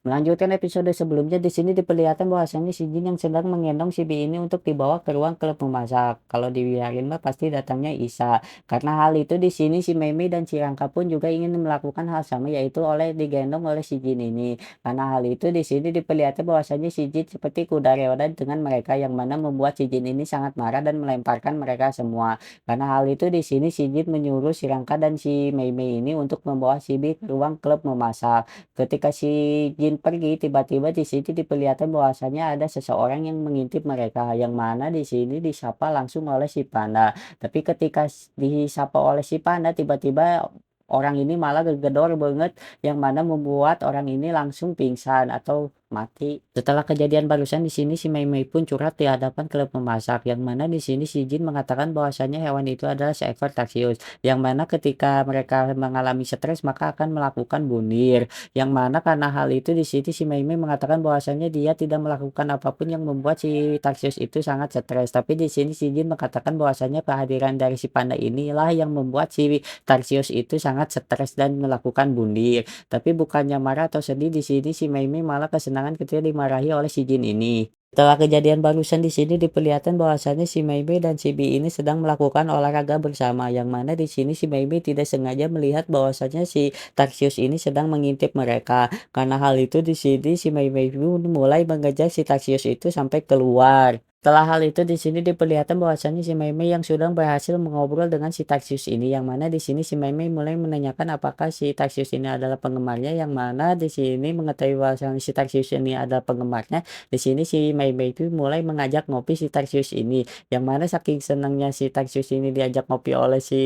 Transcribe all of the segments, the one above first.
Melanjutkan episode sebelumnya, di sini diperlihatkan bahwasannya si Jin yang sedang menggendong si Bi ini untuk dibawa ke ruang klub memasak. Kalau dibiarin mah pasti datangnya Isa. Karena hal itu di sini si Mei Mei dan si Rangka pun juga ingin melakukan hal sama, yaitu digendong oleh si Jin ini. Karena hal itu di sini diperlihatkan bahwasannya si Jin seperti kuda reoda dengan mereka, yang mana membuat si Jin ini sangat marah dan melemparkan mereka semua. Karena hal itu di sini si Jin menyuruh si Rangka dan si Mei Mei ini untuk membawa si Bi ke ruang klub memasak. Ketika si Jin pergi, tiba-tiba di sini diperlihatkan bahwasanya ada seseorang yang mengintip mereka, yang mana di sini disapa langsung oleh si Panda. Tapi ketika disapa oleh si Panda, tiba-tiba orang ini malah gegedor banget, yang mana membuat orang ini langsung pingsan atau mati. Setelah kejadian barusan di sini si Mei Mei pun curhat di hadapan klub memasak, yang mana di sini si Jin mengatakan bahwasanya hewan itu adalah seekor tarsius, yang mana ketika mereka mengalami stres maka akan melakukan bunuh. Yang mana karena hal itu di sini si Mei Mei mengatakan bahwasanya dia tidak melakukan apapun yang membuat si Tarsius itu sangat stres. Tapi di sini si Jin mengatakan bahwasanya kehadiran dari si panda inilah yang membuat si Tarsius itu sangat stres dan melakukan bunuh. Tapi bukannya marah atau sedih, di sini si Mei Mei malah kesenangan ketika dimarahi oleh si Jin ini. Setelah kejadian barusan di sini diperlihatkan bahwasanya si Mei Mei dan si Bi ini sedang melakukan olahraga bersama, yang mana di sini si Mei Mei tidak sengaja melihat bahwasanya si Tarsius ini sedang mengintip mereka. Karena hal itu di sini si Mei Mei pun mulai mengejar si Tarsius itu sampai keluar. Setelah hal itu di sini diperlihatkan bahwasanya si Mei Mei yang sudah berhasil mengobrol dengan si Tarsius ini, yang mana di sini si Mei Mei mulai menanyakan apakah si Tarsius ini adalah penggemarnya, yang mana di sini mengetahui bahwasanya si Tarsius ini adalah penggemarnya. Di sini si Mei Mei itu mulai mengajak ngopi si Tarsius ini, yang mana saking senangnya si Tarsius ini diajak ngopi oleh si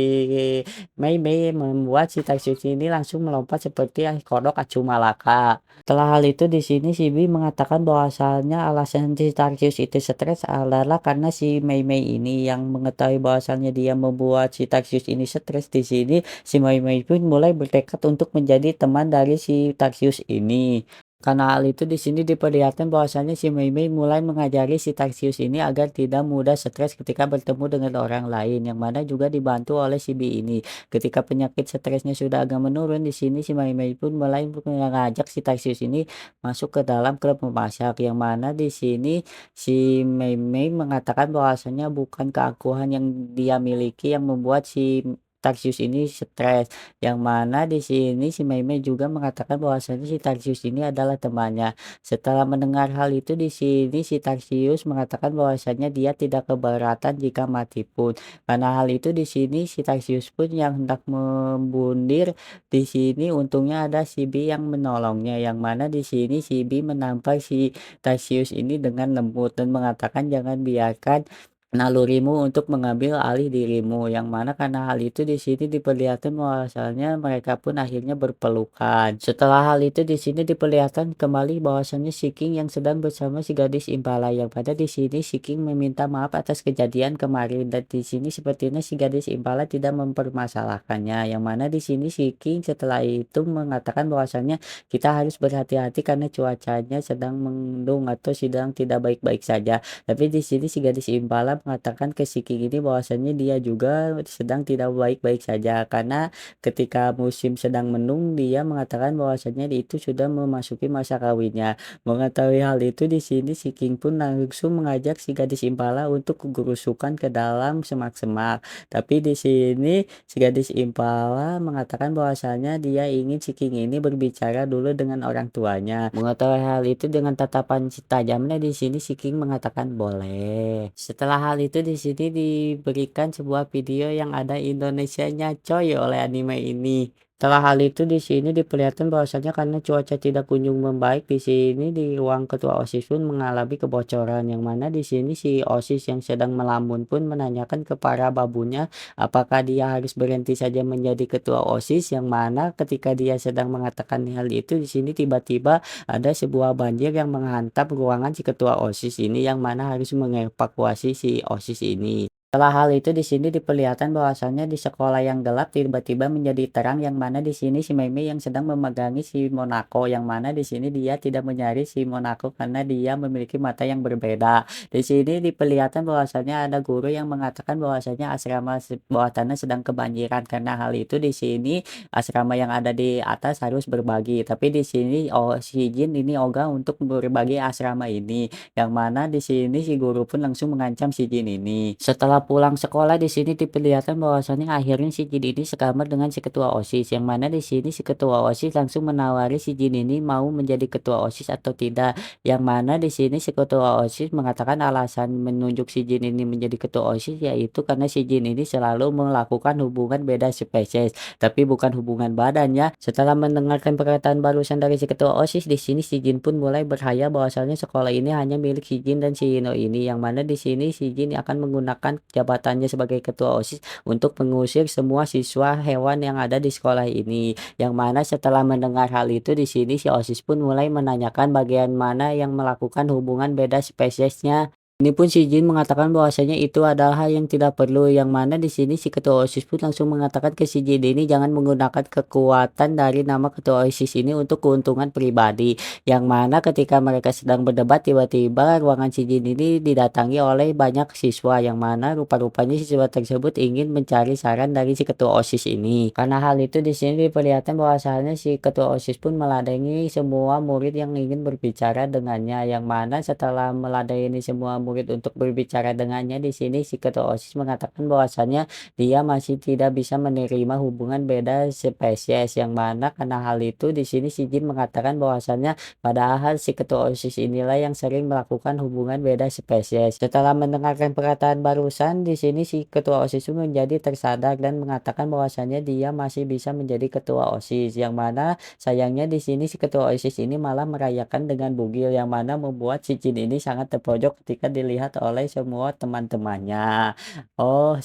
Mei Mei, membuat si Tarsius ini langsung melompat seperti kodok acu malaka. Setelah hal itu di sini si Bi mengatakan bahwasannya alasan si Tarsius itu stres adalah karena si Mei Mei ini, yang mengetahui bahwasannya dia membuat si Tarsius ini stres. Di sini si Mei Mei pun mulai bertekad untuk menjadi teman dari si Tarsius ini. Karena hal itu di sini diperlihatkan bahwasannya si Mei Mei mulai mengajari si Tarsius ini agar tidak mudah stres ketika bertemu dengan orang lain, yang mana juga dibantu oleh si Bi ini. Ketika penyakit stresnya sudah agak menurun, di sini si Mei Mei pun mulai mengajak si Tarsius ini masuk ke dalam klub memasak, yang mana di sini si Mei Mei mengatakan bahwasanya bukan keangkuhan yang dia miliki yang membuat si Tarsius ini stres, yang mana di sini si Mei Mei juga mengatakan bahwasanya si Tarsius ini adalah temannya. Setelah mendengar hal itu di sini si Tarsius mengatakan bahwasanya dia tidak keberatan jika mati pun. Karena hal itu di sini si Tarsius pun yang hendak membundir, di sini untungnya ada si Bi yang menolongnya, yang mana di sini si Bi menampar si Tarsius ini dengan lembut dan mengatakan jangan biarkan nalurimu untuk mengambil alih dirimu, yang mana karena hal itu di sini diperlihatkan bahwasannya mereka pun akhirnya berpelukan. Setelah hal itu di sini diperlihatkan kembali bahwasannya si King yang sedang bersama si gadis Impala, yang pada di sini si King meminta maaf atas kejadian kemarin, dan di sini sepertinya si gadis Impala tidak mempermasalahkannya, yang mana di sini si King setelah itu mengatakan bahwasannya kita harus berhati-hati karena cuacanya sedang mendung atau sedang tidak baik-baik saja. Tapi di sini si gadis Impala mengatakan ke si King ini bahwasannya dia juga sedang tidak baik-baik saja, karena ketika musim sedang mendung dia mengatakan bahwasannya itu sudah memasuki masa kawinnya. Mengetahui hal itu di sini si King pun langsung mengajak si gadis Impala untuk kegerusukan ke dalam semak-semak. Tapi di sini si gadis Impala mengatakan bahwasannya dia ingin si King ini berbicara dulu dengan orang tuanya. Mengetahui hal itu dengan tatapan si tajamnya di sini si King mengatakan boleh. Setelah hal itu di sini diberikan sebuah video yang ada Indonesianya coy oleh anime ini. Setelah hal itu di sini diperlihatkan bahwasanya karena cuaca tidak kunjung membaik, di sini di ruang ketua OSIS pun mengalami kebocoran, yang mana di sini si OSIS yang sedang melamun pun menanyakan ke para babunya apakah dia harus berhenti saja menjadi ketua OSIS, yang mana ketika dia sedang mengatakan hal itu di sini tiba-tiba ada sebuah banjir yang menghantam ruangan si ketua OSIS ini, yang mana harus mengevakuasi si OSIS ini. Setelah hal itu di sini diperlihatkan bahwasannya di sekolah yang gelap tiba-tiba menjadi terang yang mana di sini si Mei Mei yang sedang memegangi si Monako yang mana di sini dia tidak menyari si Monako karena dia memiliki mata yang berbeda. Di sini diperlihatkan bahwasannya ada guru yang mengatakan bahwasannya asrama bawah tanah sedang kebanjiran karena hal itu di sini asrama yang ada di atas harus berbagi. Tapi di sini si Jin ini ogah untuk berbagi asrama ini. Yang mana di sini si guru pun langsung mengancam si Jin ini. Setelah pulang sekolah di sini diperlihatkan bahwasannya akhirnya si Jin ini sekamar dengan si ketua OSIS, yang mana di sini si ketua OSIS langsung menawari si Jin ini mau menjadi ketua OSIS atau tidak. Yang mana di sini si ketua OSIS mengatakan alasan menunjuk si Jin ini menjadi ketua OSIS yaitu karena si Jin ini selalu melakukan hubungan beda spesies, tapi bukan hubungan badannya. Setelah mendengarkan perkataan barusan dari si ketua OSIS, di sini si Jin pun mulai berhayal bahwasannya sekolah ini hanya milik si Jin dan si Hino ini, yang mana di sini si Jin akan menggunakan jabatannya sebagai ketua OSIS untuk mengusir semua siswa hewan yang ada di sekolah ini. Yang mana setelah mendengar hal itu di sini si OSIS pun mulai menanyakan bagian mana yang melakukan hubungan beda spesiesnya. Ini pun si Jin mengatakan bahwasanya itu adalah hal yang tidak perlu, yang mana di sini si ketua OSIS pun langsung mengatakan ke si Jin ini jangan menggunakan kekuatan dari nama ketua OSIS ini untuk keuntungan pribadi. Yang mana ketika mereka sedang berdebat tiba-tiba ruangan si Jin ini didatangi oleh banyak siswa, yang mana rupa-rupanya siswa tersebut ingin mencari saran dari si ketua OSIS ini. Karena hal itu di sini diperlihatkan bahwasanya si ketua OSIS pun meladengi semua murid yang ingin berbicara dengannya, yang mana setelah meladeni semua murid untuk berbicara dengannya di sini si ketua OSIS mengatakan bahwasannya dia masih tidak bisa menerima hubungan beda spesies, yang mana karena hal itu di sini si Jin mengatakan bahwasannya padahal si ketua OSIS inilah yang sering melakukan hubungan beda spesies. Setelah mendengarkan perkataan barusan di sini si ketua OSIS pun menjadi tersadar dan mengatakan bahwasannya dia masih bisa menjadi ketua OSIS, yang mana sayangnya di sini si ketua OSIS ini malah merayakan dengan bugil, yang mana membuat si Jin ini sangat terpojok ketika dilihat oleh semua teman-temannya. Oh,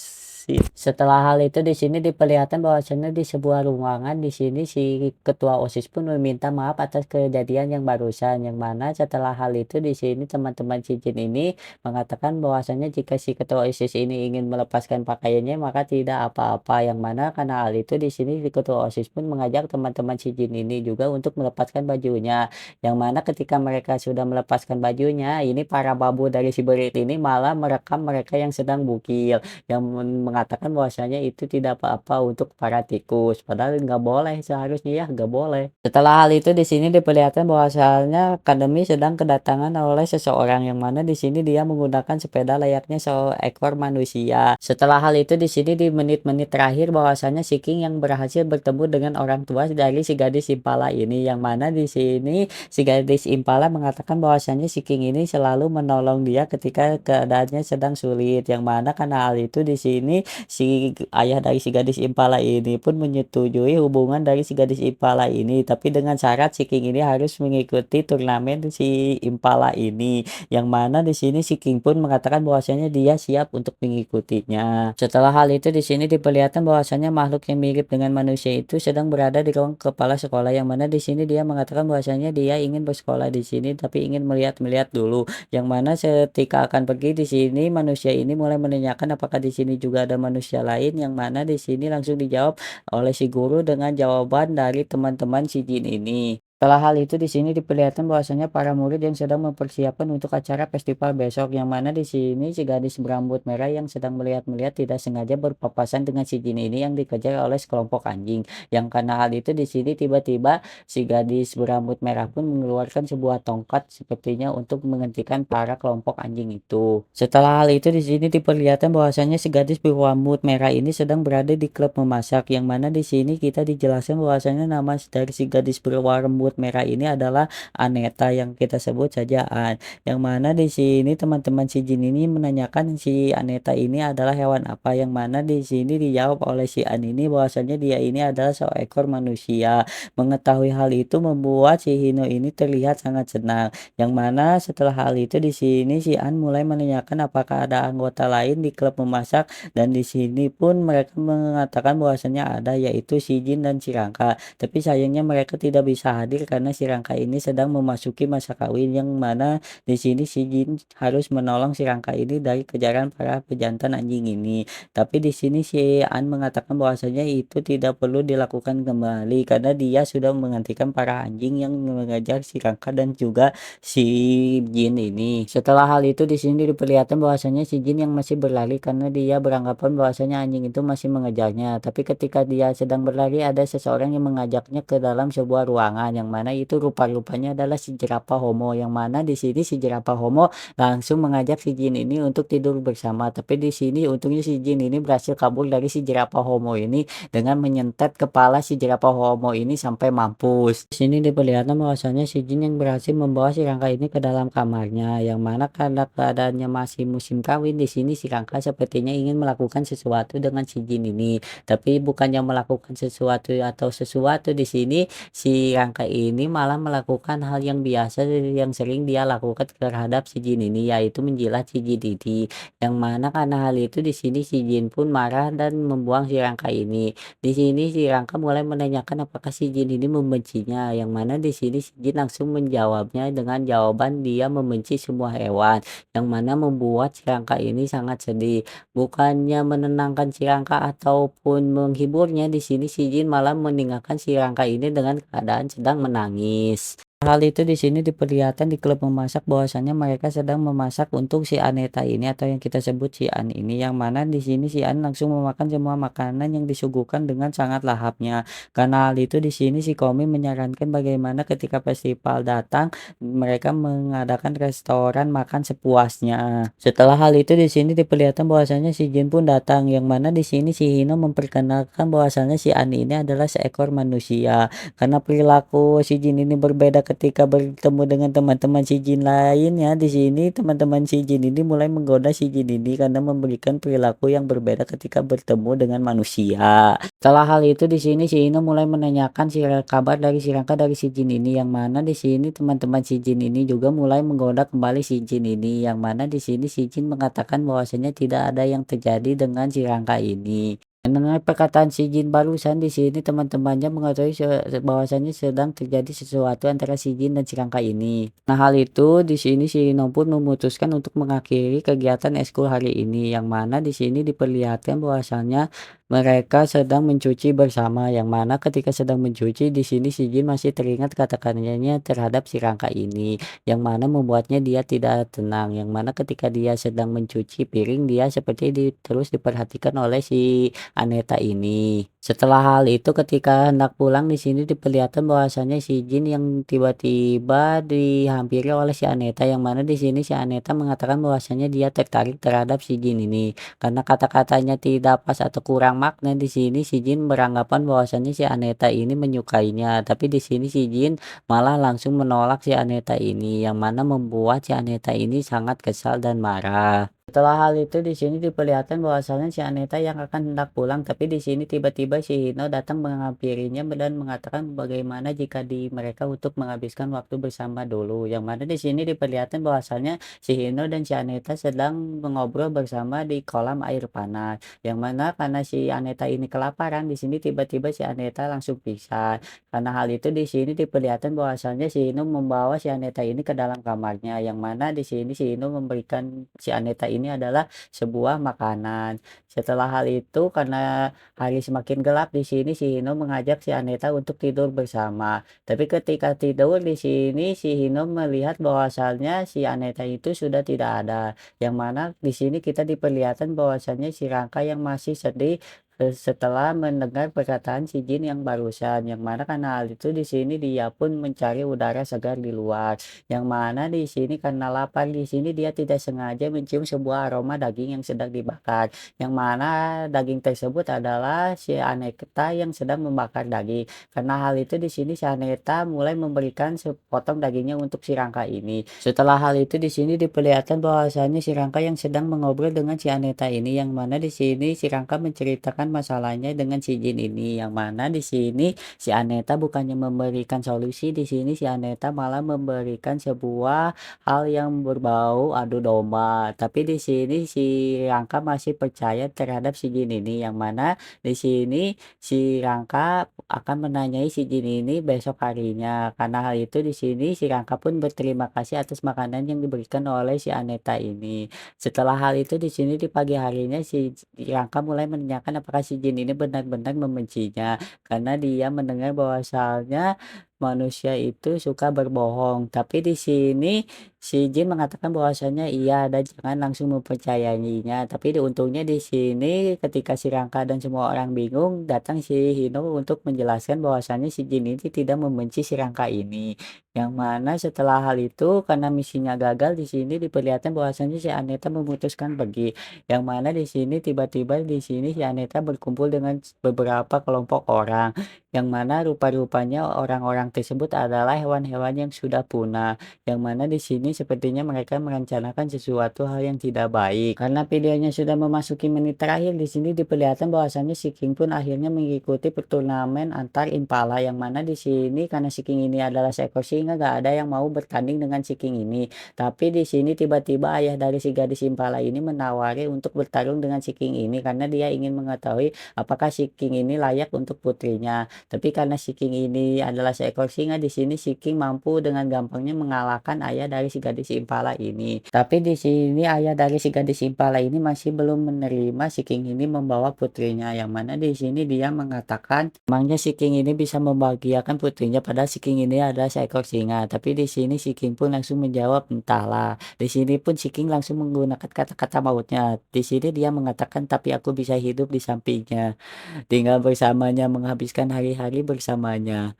setelah hal itu di sini diperlihatkan bahwasannya di sebuah ruangan di sini si ketua OSIS pun meminta maaf atas kejadian yang barusan, yang mana setelah hal itu di sini teman-teman si Jin ini mengatakan bahwasannya jika si ketua OSIS ini ingin melepaskan pakaiannya maka tidak apa-apa, yang mana karena hal itu di sini si ketua OSIS pun mengajak teman-teman si Jin ini juga untuk melepaskan bajunya. Yang mana ketika mereka sudah melepaskan bajunya, ini para babu dari si Berit ini malah merekam mereka yang sedang bukil, yang mengatakan bahwasanya itu tidak apa-apa untuk para tikus, padahal nggak boleh, seharusnya ya nggak boleh. Setelah hal itu di sini diperlihatkan bahwasanya akademi sedang kedatangan oleh seseorang, yang mana di sini dia menggunakan sepeda layaknya seekor manusia. Setelah hal itu di sini di menit-menit terakhir bahwasanya si King yang berhasil bertemu dengan orang tua dari si gadis Impala ini, yang mana di sini si gadis Impala mengatakan bahwasanya si King ini selalu menolong dia ketika keadaannya sedang sulit, yang mana karena hal itu di sini si ayah dari si gadis Impala ini pun menyetujui hubungan dari si gadis Impala ini, tapi dengan syarat si King ini harus mengikuti turnamen si Impala ini, yang mana di sini si King pun mengatakan bahwasanya dia siap untuk mengikutinya. Setelah hal itu di sini diperlihatkan bahwasanya makhluk yang mirip dengan manusia itu sedang berada di ruang kepala sekolah, yang mana di sini dia mengatakan bahwasanya dia ingin bersekolah di sini tapi ingin melihat-melihat dulu, yang mana ketika akan pergi di sini manusia ini mulai menanyakan apakah di sini juga ada manusia lain, yang mana di sini langsung dijawab oleh si guru dengan jawaban dari teman-teman si Jin ini. Setelah hal itu di sini diperlihatkan bahwasanya para murid yang sedang mempersiapkan untuk acara festival besok, yang mana di sini si gadis berambut merah yang sedang melihat-melihat tidak sengaja berpapasan dengan si Jin ini yang dikejar oleh sekelompok anjing. Yang karena hal itu di sini tiba-tiba si gadis berambut merah pun mengeluarkan sebuah tongkat sepertinya untuk menghentikan para kelompok anjing itu. Setelah hal itu di sini diperlihatkan bahwasanya si gadis berambut merah ini sedang berada di klub memasak, yang mana di sini kita dijelaskan bahwasanya nama dari si gadis berambut merah ini adalah Aneta, yang kita sebut saja An. Yang mana di sini teman-teman si Jin ini menanyakan si Aneta ini adalah hewan apa, yang mana di sini dijawab oleh si An ini bahwasanya dia ini adalah seekor manusia. Mengetahui hal itu membuat si Hino ini terlihat sangat senang, yang mana setelah hal itu di sini si An mulai menanyakan apakah ada anggota lain di klub memasak, dan di sini pun mereka mengatakan bahwasanya ada, yaitu si Jin dan si Rangka, tapi sayangnya mereka tidak bisa hadir hadir karena si Rangka ini sedang memasuki masa kawin, yang mana di sini si Jin harus menolong si Rangka ini dari kejaran para pejantan anjing ini. Tapi di sini si An mengatakan bahwasanya itu tidak perlu dilakukan kembali karena dia sudah menghentikan para anjing yang mengejar si Rangka dan juga si Jin ini. Setelah hal itu di sini diperlihatkan bahwasanya si Jin yang masih berlari karena dia beranggapan bahwasanya anjing itu masih mengejarnya. Tapi ketika dia sedang berlari ada seseorang yang mengajaknya ke dalam sebuah ruangan, yang mana itu rupa-rupanya adalah si jerapah Homo, yang mana di sini si jerapah Homo langsung mengajak si Jin ini untuk tidur bersama. Tapi di sini untungnya si Jin ini berhasil kabur dari si jerapah Homo ini dengan menyentet kepala si jerapah Homo ini sampai mampus. Di sini diperlihatkan bahwasanya si Jin yang berhasil membawa si Rangka ini ke dalam kamarnya, yang mana karena keadaannya masih musim kawin di sini si Rangka sepertinya ingin melakukan sesuatu dengan si Jin ini. Tapi bukannya melakukan sesuatu atau sesuatu di sini si Rangka ini malah melakukan hal yang biasa yang sering dia lakukan terhadap si Jin ini, yaitu menjilat si Jin ini. Yang mana karena hal itu di sini si Jin pun marah dan membuang si Rangka ini. Di sini si Rangka mulai menanyakan apakah si Jin ini membencinya, yang mana di sini si Jin langsung menjawabnya dengan jawaban dia membenci semua hewan, yang mana membuat si Rangka ini sangat sedih. Bukannya menenangkan si Rangka ataupun menghiburnya, di sini si Jin malah meninggalkan si Rangka ini dengan keadaan sedang menangis. Hal itu di sini diperlihatkan di klub memasak bahwasanya mereka sedang memasak untuk si Aneta ini atau yang kita sebut si An ini, yang mana di sini si An langsung memakan semua makanan yang disuguhkan dengan sangat lahapnya. Karena hal itu di sini si Komi menyarankan bagaimana ketika festival datang mereka mengadakan restoran makan sepuasnya. Setelah hal itu di sini diperlihatkan bahwasanya si Jin pun datang, yang mana di sini si Hino memperkenalkan bahwasanya si An ini adalah seekor manusia. Karena perilaku si Jin ini berbeda ketika bertemu dengan teman-teman si Jin lainnya, di sini teman-teman si Jin ini mulai menggoda si Jin ini karena memberikan perilaku yang berbeda ketika bertemu dengan manusia. Setelah hal itu di sini si Ino mulai menanyakan kabar dari si Rangka dari si Jin ini, yang mana di sini teman-teman si Jin ini juga mulai menggoda kembali si Jin ini, yang mana di sini si Jin mengatakan bahwasanya tidak ada yang terjadi dengan si Rangka ini. Mendengar perkataan si Jin barusan di sini teman-temannya mengetahui bahwasanya sedang terjadi sesuatu antara si Jin dan si Rangka ini. Nah hal itu di sini si Ino pun memutuskan untuk mengakhiri kegiatan eskul hari ini, yang mana di sini diperlihatkan bahwasanya mereka sedang mencuci bersama, yang mana ketika sedang mencuci di sini si Jin masih teringat kata-katanya terhadap si Rangka ini, yang mana membuatnya dia tidak tenang, yang mana ketika dia sedang mencuci piring dia seperti terus diperhatikan oleh si Aneta ini. Setelah hal itu ketika hendak pulang di sini diperlihatkan bahwasanya si Jin yang tiba-tiba dihampiri oleh si Aneta, yang mana di sini si Aneta mengatakan bahwasanya dia tertarik terhadap si Jin ini. Karena kata-katanya tidak pas atau kurang makna di sini si Jin beranggapan bahwasanya si Aneta ini menyukainya. Tapi di sini si Jin malah langsung menolak si Aneta ini, yang mana membuat si Aneta ini sangat kesal dan marah. Setelah hal itu di sini diperlihatkan bahwasanya si Aneta yang akan hendak pulang, tapi di sini tiba-tiba si Hino datang menghampirinya dan mengatakan bagaimana jika di mereka untuk menghabiskan waktu bersama dulu. Yang mana di sini diperlihatkan bahwasanya si Hino dan si Aneta sedang mengobrol bersama di kolam air panas. Yang mana karena si Aneta ini kelaparan, di sini tiba-tiba si Aneta langsung pingsan. Karena hal itu di sini diperlihatkan bahwasanya si Hino membawa si Aneta ini ke dalam kamarnya, yang mana di sini si Hino memberikan si Aneta ini adalah sebuah makanan. Setelah hal itu karena hari semakin gelap di sini si Hino mengajak si Aneta untuk tidur bersama. Tapi ketika tidur di sini si Hino melihat bahwasannya si Aneta itu sudah tidak ada. Yang mana di sini kita diperlihatkan bahwasannya si Rangka yang masih sedih setelah mendengar perkataan si Jin yang barusan, yang mana karena hal itu di sini dia pun mencari udara segar di luar, yang mana di sini karena lapar di sini dia tidak sengaja mencium sebuah aroma daging yang sedang dibakar, yang mana daging tersebut adalah si Aneta yang sedang membakar daging. Karena hal itu di sini si Aneta mulai memberikan sepotong dagingnya untuk si Rangka ini. Setelah hal itu di sini diperlihatkan bahwasannya si Rangka yang sedang mengobrol dengan si Aneta ini, yang mana di sini si Rangka menceritakan menyelesaikan masalahnya dengan si jin ini, yang mana di sini si Aneta bukannya memberikan solusi, di sini si Aneta malah memberikan sebuah hal yang berbau adu domba. Tapi di sini si Rangka masih percaya terhadap si jin ini, yang mana di sini si Rangka akan menanyai si jin ini besok harinya. Karena hal itu di sini si Rangka pun berterima kasih atas makanan yang diberikan oleh si Aneta ini. Setelah hal itu di sini di pagi harinya si Rangka mulai menanyakan apakah si jin ini benar-benar membencinya, karena dia mendengar bahwasanya manusia itu suka berbohong. Tapi di sini si jin mengatakan bahwasanya iya dan jangan langsung mempercayainya. Tapi untungnya di sini ketika si Rangka dan semua orang bingung, datang si Hino untuk menjelaskan bahwasanya si jin ini tidak membenci si Rangka ini. Yang mana setelah hal itu karena misinya gagal di sini diperlihatkan bahwasanya si Aneta memutuskan pergi. Yang mana di sini tiba-tiba di sini si Aneta berkumpul dengan beberapa kelompok orang. Yang mana rupa-rupanya orang-orang tersebut adalah hewan-hewan yang sudah punah. Yang mana di sini sepertinya mereka merencanakan sesuatu hal yang tidak baik. Karena videonya sudah memasuki menit terakhir, di sini diperlihatkan bahwasannya si King pun akhirnya mengikuti turnamen antar impala, yang mana di sini karena si King ini adalah seekor singa, gak ada yang mau bertanding dengan si King ini. Tapi di sini tiba-tiba ayah dari si gadis impala ini menawari untuk bertarung dengan si King ini karena dia ingin mengetahui apakah si King ini layak untuk putrinya. Tapi karena si King ini adalah seekor singa, di sini si King mampu dengan gampangnya mengalahkan ayah dari si gadis impala ini. Tapi di sini ayah dari si gadis impala ini masih belum menerima si King ini membawa putrinya, yang mana di sini dia mengatakan emangnya si King ini bisa membahagiakan putrinya padahal si King ini adalah seekor singa. Tapi di sini si King pun langsung menjawab entahlah. Di sini pun si King langsung menggunakan kata-kata mautnya. Di sini dia mengatakan tapi aku bisa hidup di sampingnya, tinggal bersamanya, menghabiskan hari-hari bersamanya.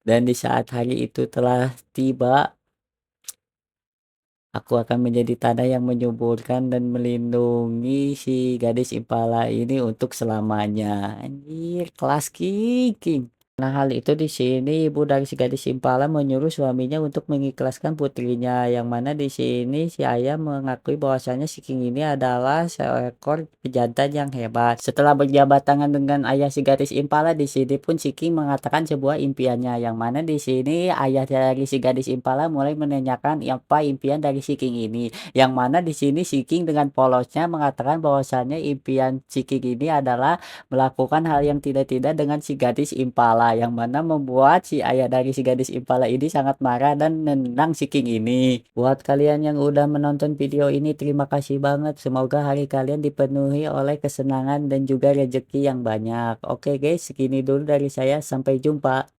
Dan di saat hari itu telah tiba, aku akan menjadi tanah yang menyuburkan dan melindungi si gadis impala ini untuk selamanya. Anjir, kelas King, King. Nah, hal itu di sini ibu dari si gadis impala menyuruh suaminya untuk mengikhlaskan putrinya, yang mana di sini si ayah mengakui bahwasanya si King ini adalah seekor pejantan yang hebat. Setelah berjabat tangan dengan ayah si gadis impala, di sini pun si King mengatakan sebuah impiannya, yang mana di sini ayah dari si gadis impala mulai menanyakan apa impian dari si King ini, yang mana di sini si King dengan polosnya mengatakan bahwasanya impian si King ini adalah melakukan hal yang tidak-tidak dengan si gadis impala, yang mana membuat si ayah dari si gadis impala ini sangat marah dan menendang si King ini. Buat kalian yang udah menonton video ini, terima kasih banget. Semoga hari kalian dipenuhi oleh kesenangan dan juga rezeki yang banyak. Oke guys, segini dulu dari saya. Sampai jumpa.